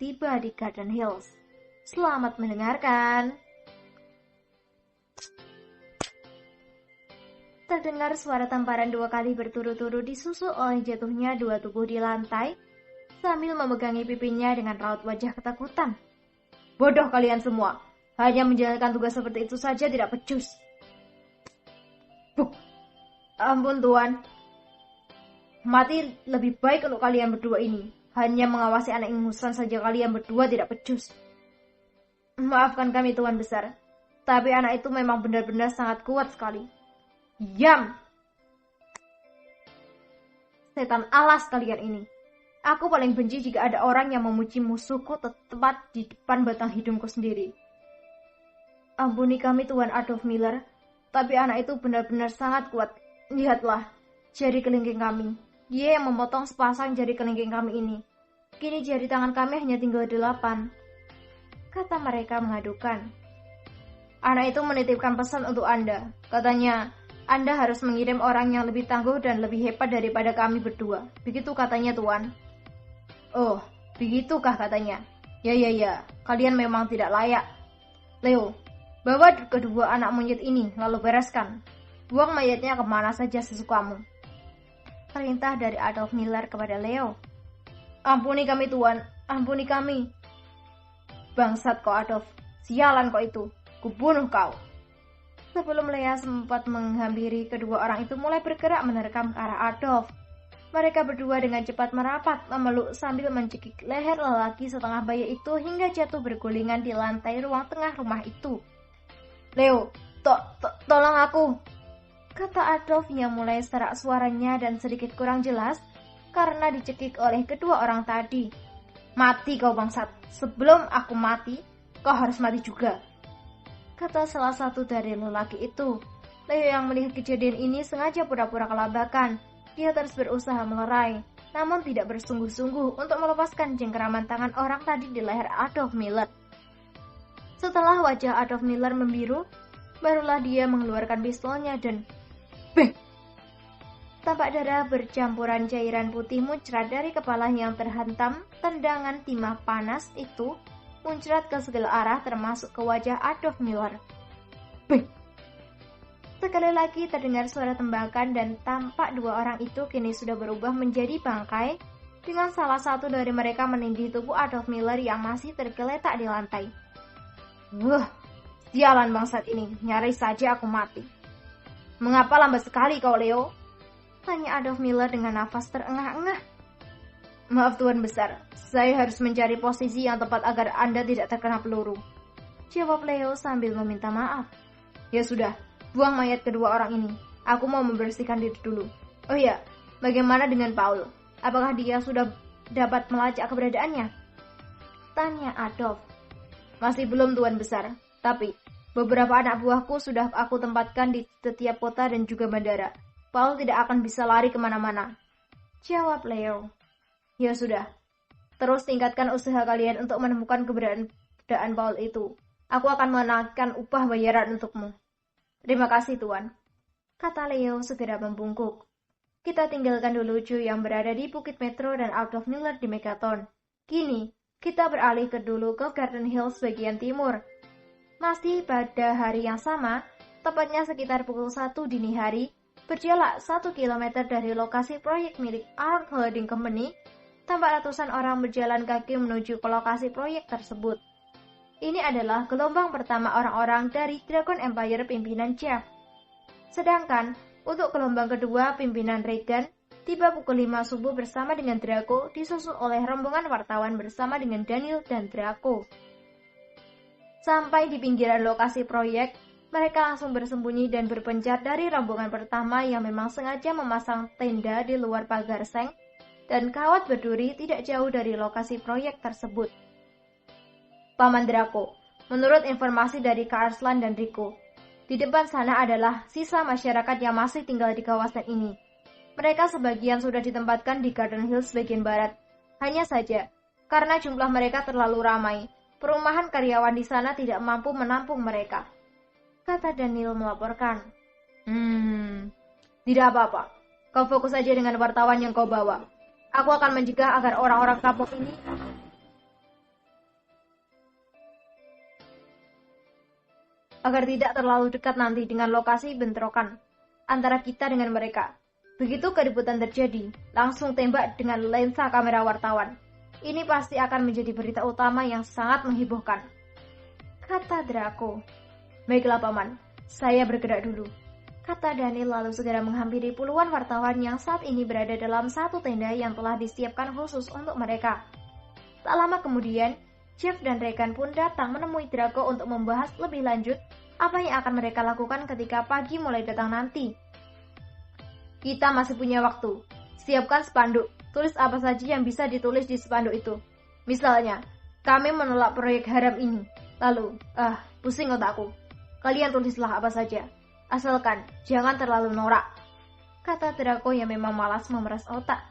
tiba di Garden Hills. Selamat mendengarkan. Terdengar suara tamparan 2 kali berturut-turut disusul oleh jatuhnya 2 tubuh di lantai sambil memegangi pipinya dengan raut wajah ketakutan. Bodoh kalian semua, hanya menjalankan tugas seperti itu saja tidak becus. Ampun Tuan, mati lebih baik untuk kalian berdua ini. Hanya mengawasi anak ingusan saja kalian berdua tidak becus. Maafkan kami Tuan Besar, tapi anak itu memang benar-benar sangat kuat sekali. Diam! Setan alas kalian ini. Aku paling benci jika ada orang yang memuji musuhku tepat di depan batang hidungku sendiri. Ampuni kami Tuan Adolf Miller, tapi anak itu benar-benar sangat kuat. Lihatlah, jari kelingking kami. Dia yang memotong sepasang jari kelingking kami ini. Kini jari tangan kami hanya tinggal 8. Kata mereka mengadukan. Anak itu menitipkan pesan untuk Anda. Katanya, Anda harus mengirim orang yang lebih tangguh dan lebih hebat daripada kami berdua. Begitu katanya Tuan. Oh, begitukah katanya? Ya, kalian memang tidak layak. Leo, bawa kedua anak monyet ini, lalu bereskan. Buang mayatnya kemana saja sesukamu. Perintah dari Adolf Miller kepada Leo. Ampuni kami Tuan, ampuni kami. Bangsat kau Adolf, sialan kau itu, kubunuh kau. Sebelum Lea sempat menghampiri, kedua orang itu mulai bergerak menerkam ke arah Adolf. Mereka berdua dengan cepat merapat, memeluk sambil mencekik leher lelaki setengah bayi itu hingga jatuh bergulingan di lantai ruang tengah rumah itu. Leo, tolong aku, kata Adolf yang mulai serak suaranya dan sedikit kurang jelas karena dicekik oleh kedua orang tadi. Mati kau bangsat, sebelum aku mati, kau harus mati juga, kata salah satu dari lelaki itu. Leo yang melihat kejadian ini sengaja pura-pura kelabakan. Dia terus berusaha melerai, namun tidak bersungguh-sungguh untuk melepaskan cengkeraman tangan orang tadi di leher Adolf Miller. Setelah wajah Adolf Miller membiru, barulah dia mengeluarkan pistolnya dan beng! Tampak darah bercampuran cairan putih muncrat dari kepala yang terhantam tendangan timah panas itu muncrat ke segala arah termasuk ke wajah Adolf Miller. Beng! Sekali lagi terdengar suara tembakan dan tampak dua orang itu kini sudah berubah menjadi bangkai dengan salah satu dari mereka menindih tubuh Adolf Miller yang masih tergeletak di lantai. Sialan bangsat ini, nyaris saja aku mati. Mengapa lambat sekali kau Leo? Tanya Adolf Miller dengan nafas terengah-engah. Maaf Tuan Besar, saya harus mencari posisi yang tepat agar Anda tidak terkena peluru, jawab Leo sambil meminta maaf. Ya sudah, buang mayat kedua orang ini. Aku mau membersihkan diri dulu. Oh ya, bagaimana dengan Paul? Apakah dia sudah dapat melacak keberadaannya? Tanya Adolf. Masih belum Tuan Besar, tapi beberapa anak buahku sudah aku tempatkan di setiap kota dan juga bandara. Paul tidak akan bisa lari kemana-mana, jawab Leo. Ya sudah, terus tingkatkan usaha kalian untuk menemukan keberadaan Paul itu. Aku akan menaikkan upah bayaran untukmu. Terima kasih Tuan, kata Leo segera membungkuk. Kita tinggalkan dulu Joe yang berada di Bukit Metro dan Adolf Miller di Megaton. Kini, kita beralih dulu ke Garden Hills bagian timur. Masih pada hari yang sama, tepatnya sekitar pukul 1 dini hari, berjarak 1 km dari lokasi proyek milik Arnold Holding Company, tampak ratusan orang berjalan kaki menuju ke lokasi proyek tersebut. Ini adalah gelombang pertama orang-orang dari Dragon Empire pimpinan Jeff. Sedangkan untuk gelombang kedua pimpinan Reagan tiba pukul 5 subuh bersama dengan Draco, disusul oleh rombongan wartawan bersama dengan Daniel dan Draco. Sampai di pinggiran lokasi proyek, mereka langsung bersembunyi dan berpencar dari rombongan pertama yang memang sengaja memasang tenda di luar pagar seng dan kawat berduri tidak jauh dari lokasi proyek tersebut. Paman Draco, menurut informasi dari Karslan dan Rico, di depan sana adalah sisa masyarakat yang masih tinggal di kawasan ini. Mereka sebagian sudah ditempatkan di Garden Hills bagian barat. Hanya saja, karena jumlah mereka terlalu ramai, perumahan karyawan di sana tidak mampu menampung mereka, kata Daniel melaporkan. Tidak apa-apa. Kau fokus saja dengan wartawan yang kau bawa. Aku akan mencegah agar orang-orang kapok ini agar tidak terlalu dekat nanti dengan lokasi bentrokan antara kita dengan mereka. Begitu keributan terjadi, langsung tembak dengan lensa kamera wartawan. Ini pasti akan menjadi berita utama yang sangat menghebohkan, kata Draco. Baiklah paman, saya bergerak dulu, kata Daniel lalu segera menghampiri puluhan wartawan yang saat ini berada dalam satu tenda yang telah disiapkan khusus untuk mereka. Tak lama kemudian, Jeff dan Regan pun datang menemui Draco untuk membahas lebih lanjut apa yang akan mereka lakukan ketika pagi mulai datang nanti. Kita masih punya waktu. Siapkan spanduk. Tulis apa saja yang bisa ditulis di spanduk itu. Misalnya, kami menolak proyek haram ini. Lalu, pusing otakku. Kalian tulislah apa saja. Asalkan, jangan terlalu norak, kata Draco yang memang malas memeras otak.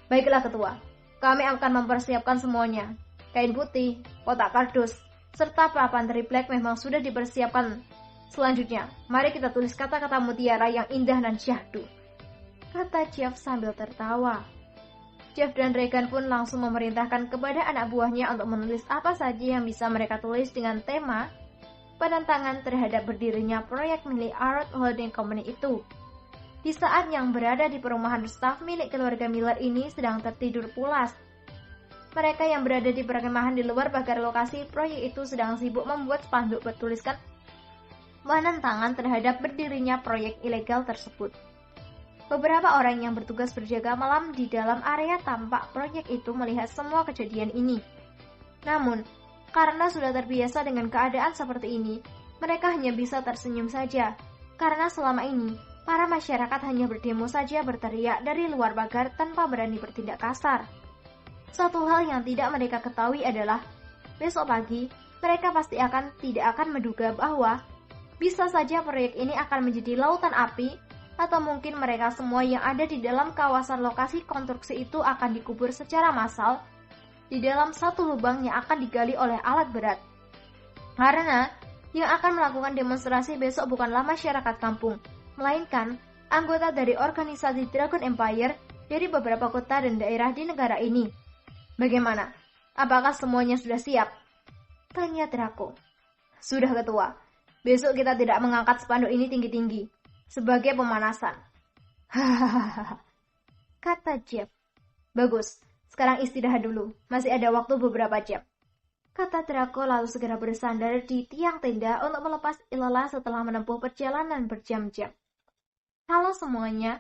Baiklah ketua, kami akan mempersiapkan semuanya. Kain putih, kotak kardus, serta papan triplek memang sudah dipersiapkan. Selanjutnya, mari kita tulis kata-kata mutiara yang indah dan syahdu, kata Jeff sambil tertawa. Jeff dan Regan pun langsung memerintahkan kepada anak buahnya untuk menulis apa saja yang bisa mereka tulis dengan tema penentangan terhadap berdirinya proyek milik Arrow Holding Company itu. Di saat yang berada di perumahan staf milik keluarga Miller ini sedang tertidur pulas, mereka yang berada di perkemahan di luar pagar lokasi proyek itu sedang sibuk membuat spanduk bertuliskan penentangan terhadap berdirinya proyek ilegal tersebut. Beberapa orang yang bertugas berjaga malam di dalam area tampak proyek itu melihat semua kejadian ini. Namun, karena sudah terbiasa dengan keadaan seperti ini, mereka hanya bisa tersenyum saja. Karena selama ini, para masyarakat hanya berdemo saja berteriak dari luar pagar tanpa berani bertindak kasar. Satu hal yang tidak mereka ketahui adalah, besok pagi, mereka pasti tidak akan menduga bahwa bisa saja proyek ini akan menjadi lautan api, atau mungkin mereka semua yang ada di dalam kawasan lokasi konstruksi itu akan dikubur secara massal di dalam satu lubang yang akan digali oleh alat berat. Karena yang akan melakukan demonstrasi besok bukanlah masyarakat kampung, melainkan anggota dari organisasi Dragon Empire dari beberapa kota dan daerah di negara ini. Bagaimana? Apakah semuanya sudah siap? Tanya Draco. Sudah ketua. Besok kita tidak mengangkat spanduk ini tinggi-tinggi sebagai pemanasan. Hahaha, kata Jeff. Bagus, sekarang istirahat dulu. Masih ada waktu beberapa jam, kata Draco lalu segera bersandar di tiang tenda untuk melepas lelah setelah menempuh perjalanan berjam-jam. Halo semuanya,